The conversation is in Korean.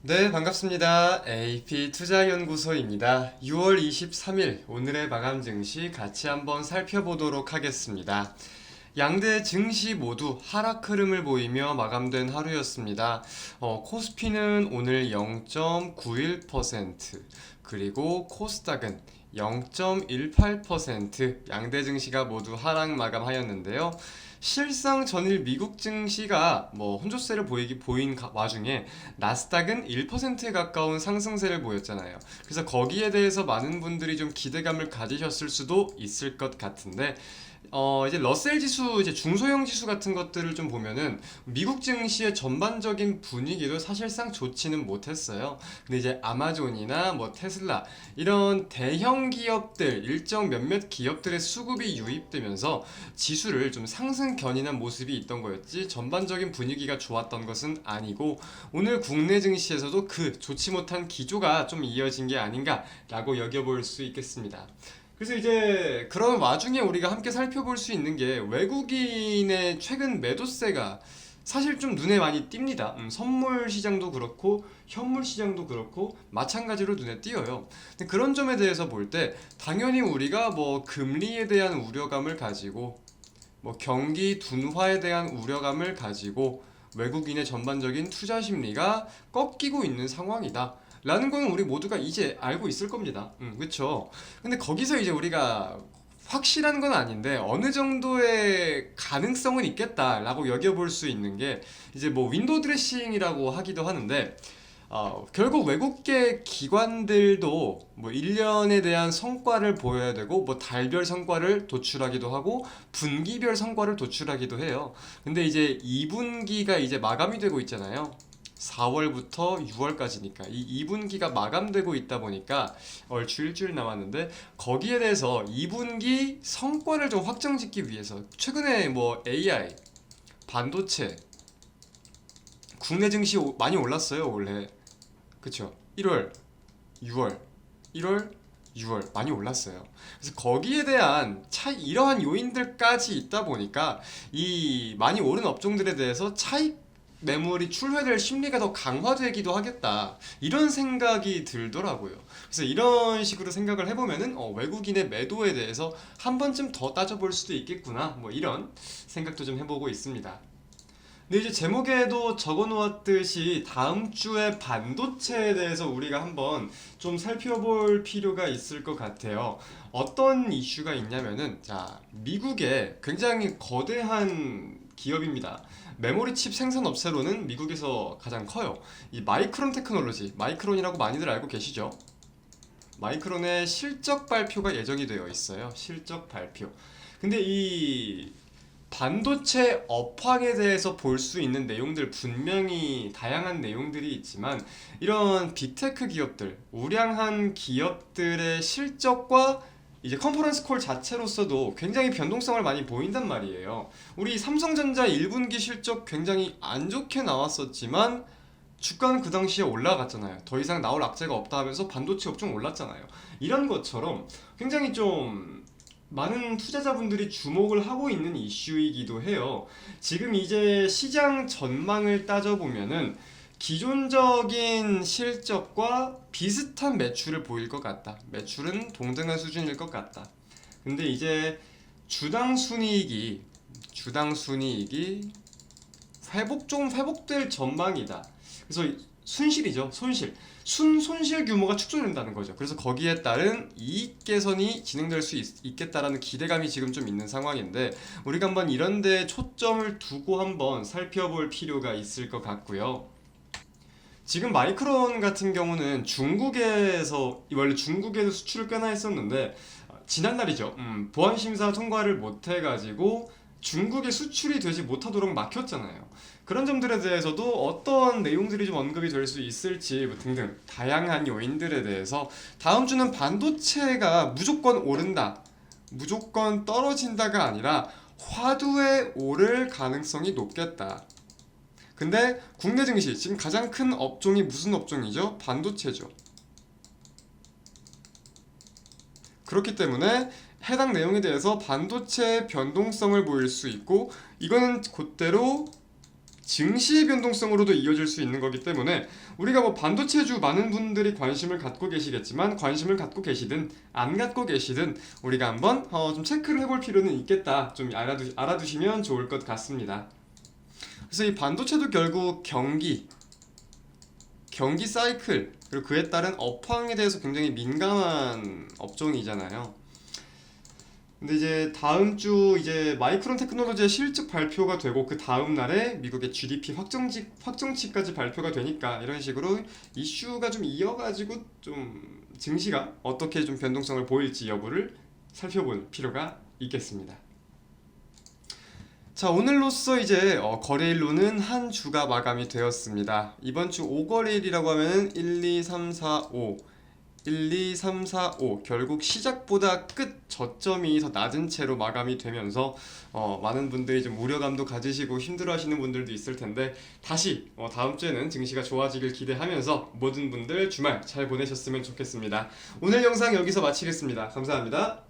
네, 반갑습니다. AP투자연구소입니다. 6월 23일 오늘의 마감 증시 같이 한번 살펴보도록 하겠습니다. 양대 증시 모두 하락 흐름을 보이며 마감된 하루였습니다. 코스피는 오늘 0.91%, 그리고 코스닥은 0.18% 양대 증시가 모두 하락 마감하였는데요. 실상 전일 미국 증시가 혼조세를 보인 와중에 나스닥은 1%에 가까운 상승세를 보였잖아요. 그래서 거기에 대해서 많은 분들이 좀 기대감을 가지셨을 수도 있을 것 같은데 이제 러셀 지수, 이제 중소형 지수 같은 것들을 좀 보면은 미국 증시의 전반적인 분위기도 사실상 좋지는 못했어요. 근데 이제 아마존이나 테슬라 이런 대형 기업들, 일정 몇몇 기업들의 수급이 유입되면서 지수를 좀 상승 견인한 모습이 있던 거였지 전반적인 분위기가 좋았던 것은 아니고 오늘 국내 증시에서도 그 좋지 못한 기조가 좀 이어진 게 아닌가라고 여겨볼 수 있겠습니다. 그래서 이제 그런 와중에 우리가 함께 살펴볼 수 있는 게 외국인의 최근 매도세가 사실 좀 눈에 많이 띕니다. 선물 시장도 그렇고 현물 시장도 그렇고 마찬가지로 눈에 띄어요. 근데 그런 점에 대해서 볼 때 당연히 우리가 금리에 대한 우려감을 가지고 경기 둔화에 대한 우려감을 가지고 외국인의 전반적인 투자 심리가 꺾이고 있는 상황이다. 라는 건 우리 모두가 이제 알고 있을 겁니다. 그쵸? 근데 거기서 이제 우리가 확실한 건 아닌데 어느 정도의 가능성은 있겠다라고 여겨볼 수 있는 게 이제 윈도우 드레싱이라고 하기도 하는데 결국 외국계 기관들도 1년에 대한 성과를 보여야 되고 달별 성과를 도출하기도 하고 분기별 성과를 도출하기도 해요. 근데 이제 2분기가 이제 마감이 되고 있잖아요. 4월부터 6월까지니까 이 2분기가 마감되고 있다 보니까 얼추 일주일 남았는데 거기에 대해서 2분기 성과를 좀 확정짓기 위해서 최근에 AI, 반도체, 국내 증시 많이 올랐어요 원래. 그쵸? 1월, 6월, 1월, 6월 많이 올랐어요. 그래서 거기에 대한 이러한 요인들까지 있다 보니까 이 많이 오른 업종들에 대해서 차익 매물이 출회될 심리가 더 강화되기도 하겠다. 이런 생각이 들더라고요. 그래서 이런 식으로 생각을 해보면은 외국인의 매도에 대해서 한 번쯤 더 따져볼 수도 있겠구나. 이런 생각도 좀 해보고 있습니다. 근데 이제 제목에도 적어 놓았듯이 다음 주에 반도체에 대해서 우리가 한번 좀 살펴볼 필요가 있을 것 같아요. 어떤 이슈가 있냐면은, 자, 미국의 굉장히 거대한 기업입니다. 메모리 칩 생산 업체로는 미국에서 가장 커요. 이 마이크론 테크놀로지, 마이크론이라고 많이들 알고 계시죠? 마이크론의 실적 발표가 예정이 되어 있어요. 실적 발표. 근데 이 반도체 업황에 대해서 볼 수 있는 내용들 분명히 다양한 내용들이 있지만 이런 빅테크 기업들, 우량한 기업들의 실적과 이제 컨퍼런스 콜 자체로서도 굉장히 변동성을 많이 보인단 말이에요. 우리 삼성전자 1분기 실적 굉장히 안 좋게 나왔었지만 주가는 그 당시에 올라갔잖아요. 더 이상 나올 악재가 없다 하면서 반도체 업종 올랐잖아요. 이런 것처럼 굉장히 좀 많은 투자자분들이 주목을 하고 있는 이슈이기도 해요. 지금 이제 시장 전망을 따져보면은 기존적인 실적과 비슷한 매출을 보일 것 같다. 매출은 동등한 수준일 것 같다. 근데 이제 주당 순이익이 주당 순이익이 조금 회복될 전망이다. 그래서 순실이죠. 손실 규모가 축소된다는 거죠. 그래서 거기에 따른 이익 개선이 진행될 수 있겠다라는 기대감이 지금 좀 있는 상황인데 우리가 한번 이런 데 초점을 두고 한번 살펴볼 필요가 있을 것 같고요. 지금 마이크론 같은 경우는 중국에서 원래 중국에서 수출을 꽤나 했었는데 지난날이죠. 보안 심사 통과를 못 해가지고 중국에 수출이 되지 못하도록 막혔잖아요. 그런 점들에 대해서도 어떤 내용들이 좀 언급이 될 수 있을지 등등 다양한 요인들에 대해서 다음 주는 반도체가 무조건 오른다, 무조건 떨어진다가 아니라 화두에 오를 가능성이 높겠다. 근데 국내 증시 지금 가장 큰 업종이 무슨 업종이죠? 반도체죠. 그렇기 때문에 해당 내용에 대해서 반도체 변동성을 보일 수 있고 이거는 곧대로 증시의 변동성으로도 이어질 수 있는 거기 때문에 우리가 뭐 반도체주 많은 분들이 관심을 갖고 계시겠지만 관심을 갖고 계시든 안 갖고 계시든 우리가 한번 좀 체크를 해볼 필요는 있겠다. 좀 알아두시면 좋을 것 같습니다. 그래서 이 반도체도 결국 경기 사이클 그리고 그에 따른 업황에 대해서 굉장히 민감한 업종이잖아요. 근데 이제 다음 주 이제 마이크론 테크놀로지의 실적 발표가 되고 그 다음 날에 미국의 GDP 확정치까지 발표가 되니까 이런 식으로 이슈가 좀 이어가지고 좀 증시가 어떻게 좀 변동성을 보일지 여부를 살펴볼 필요가 있겠습니다. 자, 오늘로써 이제 거래일로는 한 주가 마감이 되었습니다. 이번 주 5거래일이라고 하면 1, 2, 3, 4, 5 1, 2, 3, 4, 5 결국 시작보다 끝 저점이 더 낮은 채로 마감이 되면서 많은 분들이 좀 우려감도 가지시고 힘들어하시는 분들도 있을 텐데 다시 다음 주에는 증시가 좋아지길 기대하면서 모든 분들 주말 잘 보내셨으면 좋겠습니다. 오늘 영상 여기서 마치겠습니다. 감사합니다.